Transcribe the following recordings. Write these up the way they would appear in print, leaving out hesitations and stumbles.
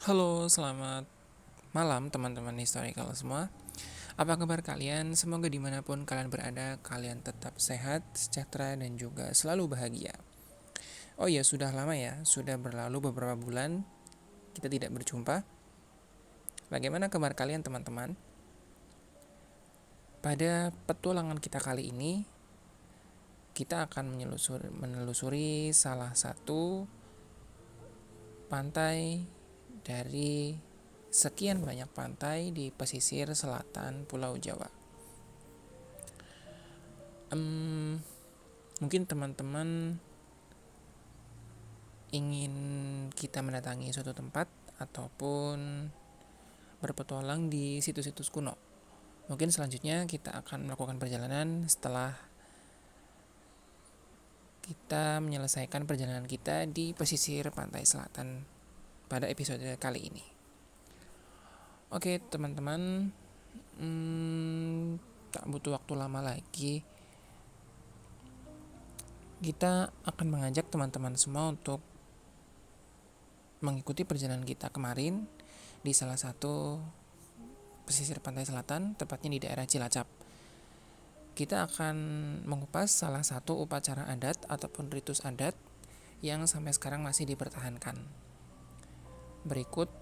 Halo, selamat malam teman-teman historical semua. Apa kabar kalian? Semoga dimanapun kalian berada, kalian tetap sehat, sejahtera, dan juga selalu bahagia. Oh ya, sudah lama ya, sudah berlalu beberapa bulan kita tidak berjumpa. Bagaimana kabar kalian teman-teman? Pada petualangan kita kali ini, kita akan menelusuri salah satu pantai dari sekian banyak pantai di pesisir selatan Pulau Jawa. Mungkin teman-teman ingin kita mendatangi suatu tempat ataupun berpetualang di situs-situs kuno. Mungkin selanjutnya kita akan melakukan perjalanan setelah kita menyelesaikan perjalanan kita di pesisir pantai selatan pada episode kali ini. Oke teman-teman, tak butuh waktu lama lagi. Kita akan mengajak teman-teman semua untuk mengikuti perjalanan kita kemarin di salah satu pesisir pantai selatan, tepatnya di daerah Cilacap. Kita akan mengupas salah satu upacara adat ataupun ritus adat yang sampai sekarang masih dipertahankan. Berikut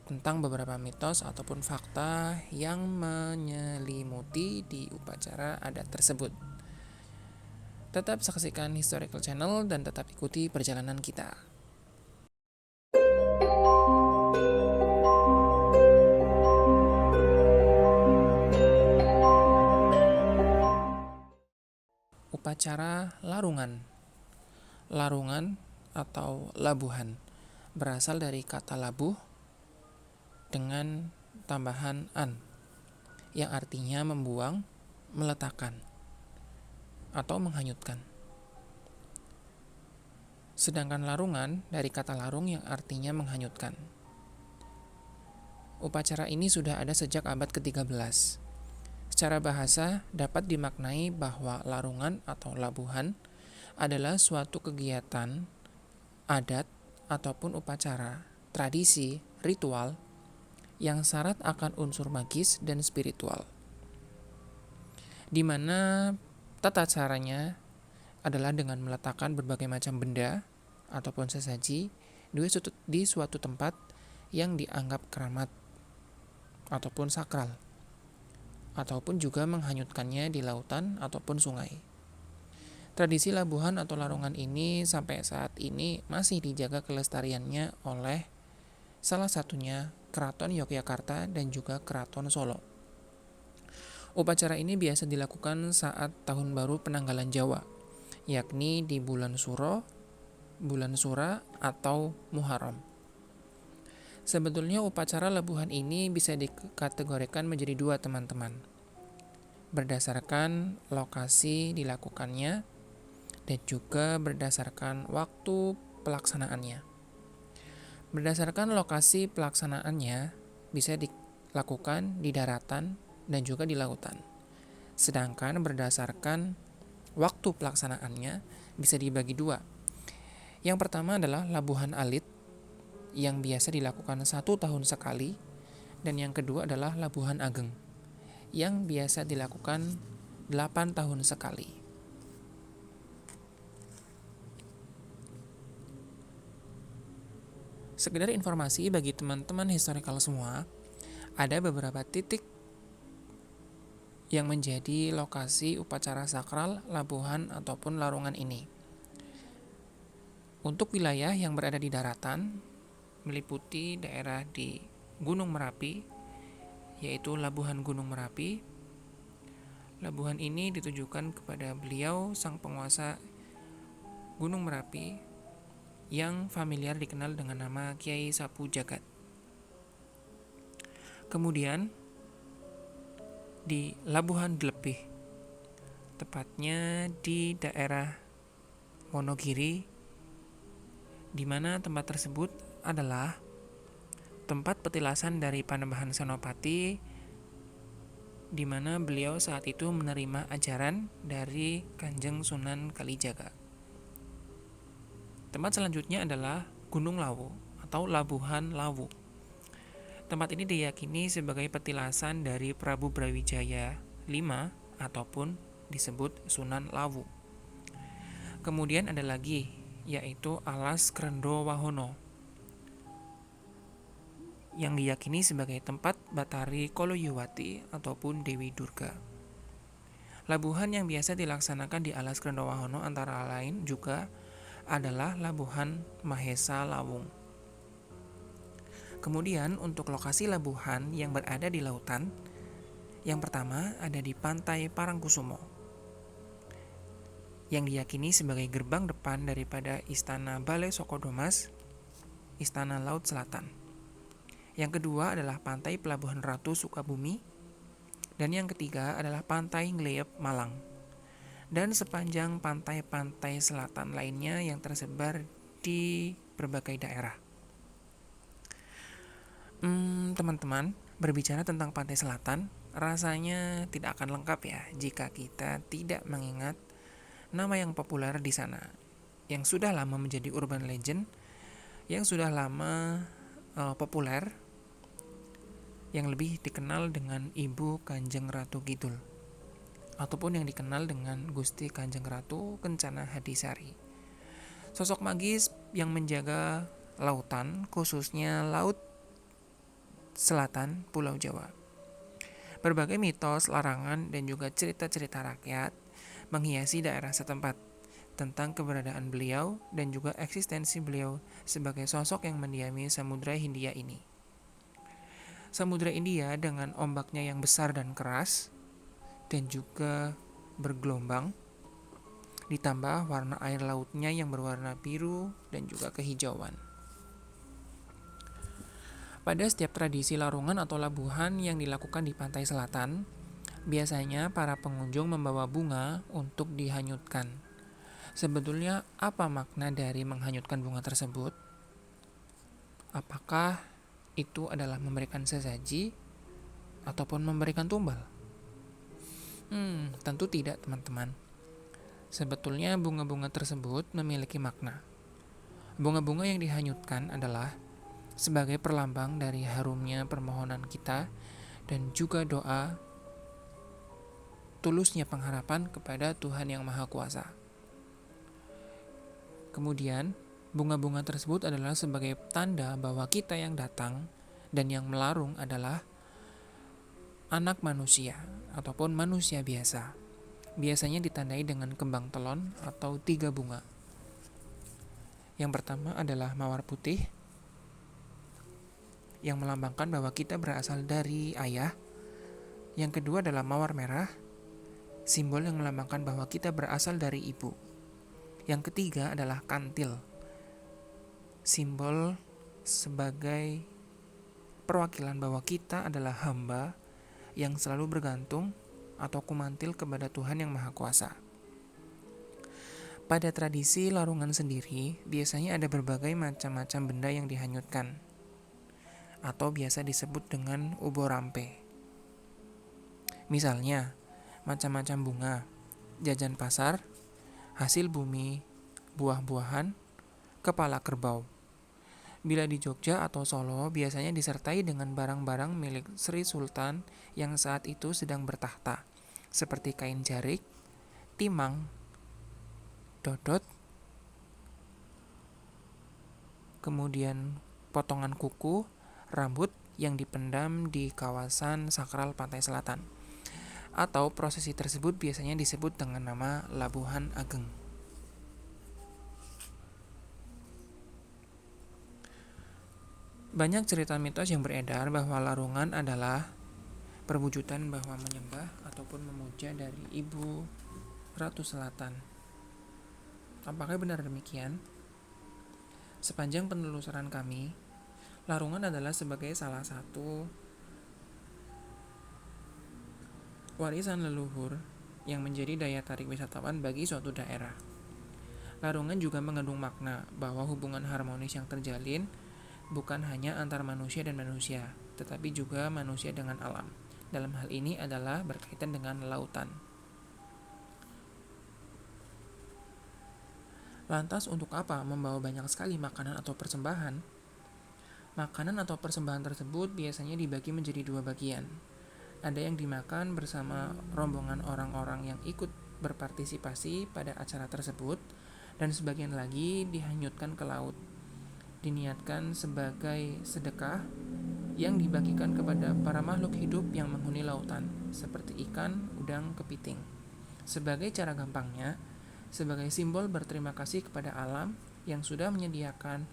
tentang beberapa mitos ataupun fakta yang menyelimuti di upacara adat tersebut. Tetap saksikan Historical Channel dan tetap ikuti perjalanan kita. Upacara larungan. Larungan atau labuhan berasal dari kata labuh dengan tambahan an yang artinya membuang, meletakkan, atau menghanyutkan. Sedangkan larungan dari kata larung yang artinya menghanyutkan. Upacara ini sudah ada sejak abad ke-13. Secara bahasa dapat dimaknai bahwa larungan atau labuhan adalah suatu kegiatan, adat, ataupun upacara, tradisi, ritual yang syarat akan unsur magis dan spiritual, di mana tata caranya adalah dengan meletakkan berbagai macam benda ataupun sesaji di suatu tempat yang dianggap keramat ataupun sakral, ataupun juga menghanyutkannya di lautan ataupun sungai. Tradisi labuhan atau larungan ini sampai saat ini masih dijaga kelestariannya oleh salah satunya Keraton Yogyakarta dan juga Keraton Solo. Upacara ini biasa dilakukan saat Tahun Baru Penanggalan Jawa, yakni di bulan Suro, bulan Sura, atau Muharram. Sebetulnya upacara labuhan ini bisa dikategorikan menjadi dua teman-teman, berdasarkan lokasi dilakukannya dan juga berdasarkan waktu pelaksanaannya. Berdasarkan lokasi pelaksanaannya bisa dilakukan di daratan dan juga di lautan. Sedangkan berdasarkan waktu pelaksanaannya bisa dibagi dua. Yang pertama adalah labuhan alit yang biasa dilakukan 1 tahun sekali, dan yang kedua adalah labuhan ageng yang biasa dilakukan 8 tahun sekali. Sekedar informasi bagi teman-teman historical semua, ada beberapa titik yang menjadi lokasi upacara sakral, labuhan, ataupun larungan ini. Untuk wilayah yang berada di daratan, meliputi daerah di Gunung Merapi, yaitu Labuhan Gunung Merapi. Labuhan ini ditujukan kepada beliau, sang penguasa Gunung Merapi, yang familiar dikenal dengan nama Kiai Sapu Jagat. Kemudian di Labuhan Dlepih, tepatnya di daerah Wonogiri, di mana tempat tersebut adalah tempat petilasan dari Panembahan Senopati, di mana beliau saat itu menerima ajaran dari Kanjeng Sunan Kalijaga. Tempat selanjutnya adalah Gunung Lawu atau Labuhan Lawu. Tempat ini diyakini sebagai petilasan dari Prabu Brawijaya V ataupun disebut Sunan Lawu. Kemudian ada lagi, yaitu Alas Krendo Wahono, yang diyakini sebagai tempat Batari Koloyowati ataupun Dewi Durga. Labuhan yang biasa dilaksanakan di Alas Krendo Wahono antara lain juga adalah Labuhan Mahesa Lawung. Kemudian untuk lokasi labuhan yang berada di lautan, yang pertama ada di Pantai Parangkusumo, yang diyakini sebagai gerbang depan daripada Istana Balai Sokodomas, Istana Laut Selatan. Yang kedua adalah Pantai Pelabuhan Ratu Sukabumi, dan yang ketiga adalah Pantai Ngleyep Malang, dan sepanjang pantai-pantai selatan lainnya yang tersebar di berbagai daerah. Teman-teman, berbicara tentang pantai selatan, rasanya tidak akan lengkap ya jika kita tidak mengingat nama yang populer di sana, yang sudah lama menjadi urban legend, yang sudah lama populer, yang lebih dikenal dengan Ibu Kanjeng Ratu Kidul, ataupun yang dikenal dengan Gusti Kanjeng Ratu Kencana Hadisari. Sosok magis yang menjaga lautan, khususnya Laut Selatan Pulau Jawa. Berbagai mitos, larangan, dan juga cerita-cerita rakyat menghiasi daerah setempat tentang keberadaan beliau dan juga eksistensi beliau sebagai sosok yang mendiami Samudra Hindia ini. Samudra India dengan ombaknya yang besar dan keras dan juga bergelombang, ditambah warna air lautnya yang berwarna biru dan juga kehijauan. Pada setiap tradisi larungan atau labuhan yang dilakukan di pantai selatan, biasanya para pengunjung membawa bunga untuk dihanyutkan. Sebetulnya apa makna dari menghanyutkan bunga tersebut? Apakah itu adalah memberikan sesaji ataupun memberikan tumbal? Tentu tidak, teman-teman. Sebetulnya bunga-bunga tersebut memiliki makna. Bunga-bunga yang dihanyutkan adalah sebagai perlambang dari harumnya permohonan kita dan juga doa tulusnya pengharapan kepada Tuhan Yang Maha Kuasa. Kemudian, bunga-bunga tersebut adalah sebagai tanda bahwa kita yang datang dan yang melarung adalah anak manusia ataupun manusia biasa. Biasanya ditandai dengan kembang telon atau 3 bunga. Yang pertama adalah mawar putih, yang melambangkan bahwa kita berasal dari ayah. Yang kedua adalah mawar merah, simbol yang melambangkan bahwa kita berasal dari ibu. Yang ketiga adalah kantil, simbol sebagai perwakilan bahwa kita adalah hamba yang selalu bergantung atau kumantil kepada Tuhan Yang Maha Kuasa. Pada tradisi larungan sendiri, biasanya ada berbagai macam-macam benda yang dihanyutkan, atau biasa disebut dengan ubo rampe. Misalnya, macam-macam bunga, jajan pasar, hasil bumi, buah-buahan, kepala kerbau. Bila di Jogja atau Solo, biasanya disertai dengan barang-barang milik Sri Sultan yang saat itu sedang bertahta, seperti kain jarik, timang, dodot, kemudian potongan kuku, rambut yang dipendam di kawasan sakral pantai selatan. Atau prosesi tersebut biasanya disebut dengan nama Labuhan Ageng. Banyak cerita mitos yang beredar bahwa larungan adalah perwujudan bahwa menyembah ataupun memuja dari Ibu Ratu Selatan. Apakah benar demikian? Sepanjang penelusuran kami, larungan adalah sebagai salah satu warisan leluhur yang menjadi daya tarik wisatawan bagi suatu daerah. Larungan juga mengandung makna bahwa hubungan harmonis yang terjalin bukan hanya antar manusia dan manusia, tetapi juga manusia dengan alam. Dalam hal ini adalah berkaitan dengan lautan. Lantas untuk apa membawa banyak sekali makanan atau persembahan? Makanan atau persembahan tersebut biasanya dibagi menjadi dua bagian. Ada yang dimakan bersama rombongan orang-orang yang ikut berpartisipasi pada acara tersebut, dan sebagian lagi dihanyutkan ke laut, diniatkan sebagai sedekah yang dibagikan kepada para makhluk hidup yang menghuni lautan, seperti ikan, udang, kepiting. Sebagai cara gampangnya, sebagai simbol berterima kasih kepada alam yang sudah menyediakan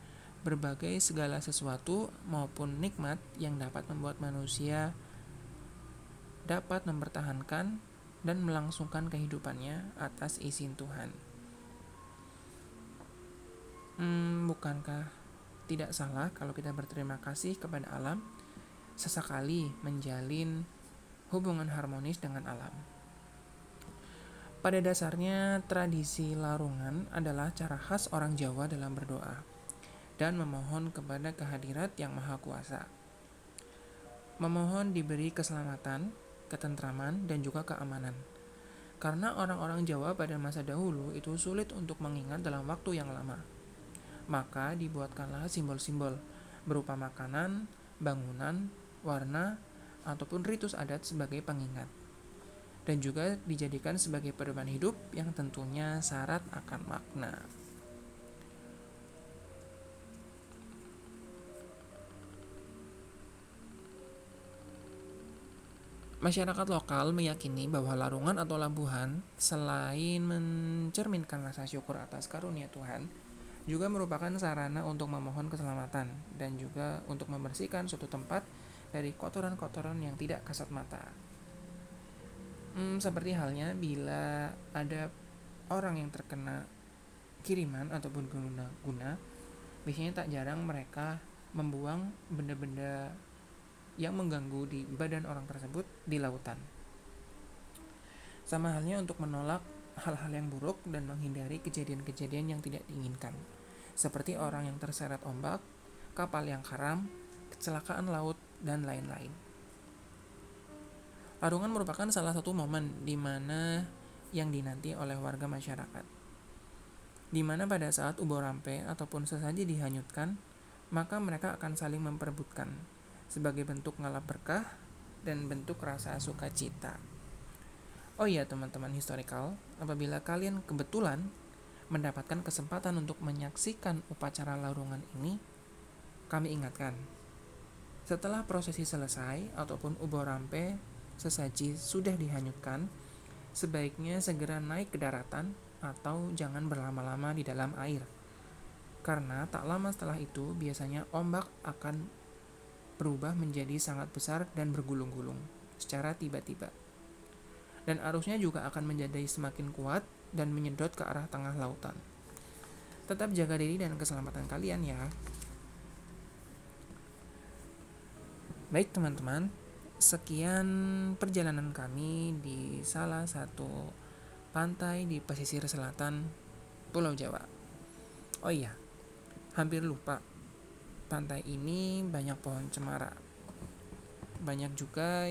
berbagai segala sesuatu maupun nikmat yang dapat membuat manusia dapat mempertahankan dan melangsungkan kehidupannya atas izin Tuhan. Bukankah tidak salah kalau kita berterima kasih kepada alam, sesekali menjalin hubungan harmonis dengan alam? Pada dasarnya, tradisi larungan adalah cara khas orang Jawa dalam berdoa dan memohon kepada kehadirat yang maha kuasa. Memohon diberi keselamatan, ketentraman, dan juga keamanan. Karena orang-orang Jawa pada masa dahulu itu sulit untuk mengingat dalam waktu yang lama. Maka dibuatkanlah simbol-simbol berupa makanan, bangunan, warna, ataupun ritus adat sebagai pengingat. Dan juga dijadikan sebagai pedoman hidup yang tentunya syarat akan makna. Masyarakat lokal meyakini bahwa larungan atau labuhan selain mencerminkan rasa syukur atas karunia Tuhan, juga merupakan sarana untuk memohon keselamatan dan juga untuk membersihkan suatu tempat dari kotoran-kotoran yang tidak kasat mata. Seperti halnya bila ada orang yang terkena kiriman ataupun guna, biasanya tak jarang mereka membuang benda-benda yang mengganggu di badan orang tersebut di lautan. Sama halnya untuk menolak hal-hal yang buruk dan menghindari kejadian-kejadian yang tidak diinginkan, seperti orang yang terseret ombak, kapal yang karam, kecelakaan laut, dan lain-lain. Larungan merupakan salah satu momen di mana yang dinanti oleh warga masyarakat, di mana pada saat ubo rampe ataupun sesaji dihanyutkan, maka mereka akan saling memperebutkan sebagai bentuk ngalap berkah dan bentuk rasa sukacita. Oh iya teman-teman historical, apabila kalian kebetulan mendapatkan kesempatan untuk menyaksikan upacara larungan ini, kami ingatkan, setelah prosesi selesai ataupun ubo rampe sesaji sudah dihanyutkan, sebaiknya segera naik ke daratan atau jangan berlama-lama di dalam air. Karena tak lama setelah itu biasanya ombak akan berubah menjadi sangat besar dan bergulung-gulung secara tiba-tiba. Dan arusnya juga akan menjadi semakin kuat dan menyedot ke arah tengah lautan. Tetap jaga diri dan keselamatan kalian ya. Baik teman-teman, sekian perjalanan kami di salah satu pantai di pesisir selatan Pulau Jawa. Oh iya, hampir lupa. Pantai ini banyak pohon cemara. Banyak juga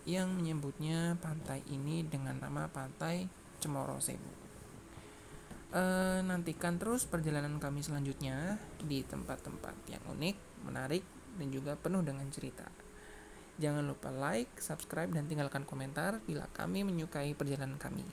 yang menyebutnya pantai ini dengan nama Pantai Cemoro Sewu. Nantikan terus perjalanan kami selanjutnya di tempat-tempat yang unik, menarik, dan juga penuh dengan cerita. Jangan lupa like, subscribe, dan tinggalkan komentar bila kami menyukai perjalanan kami.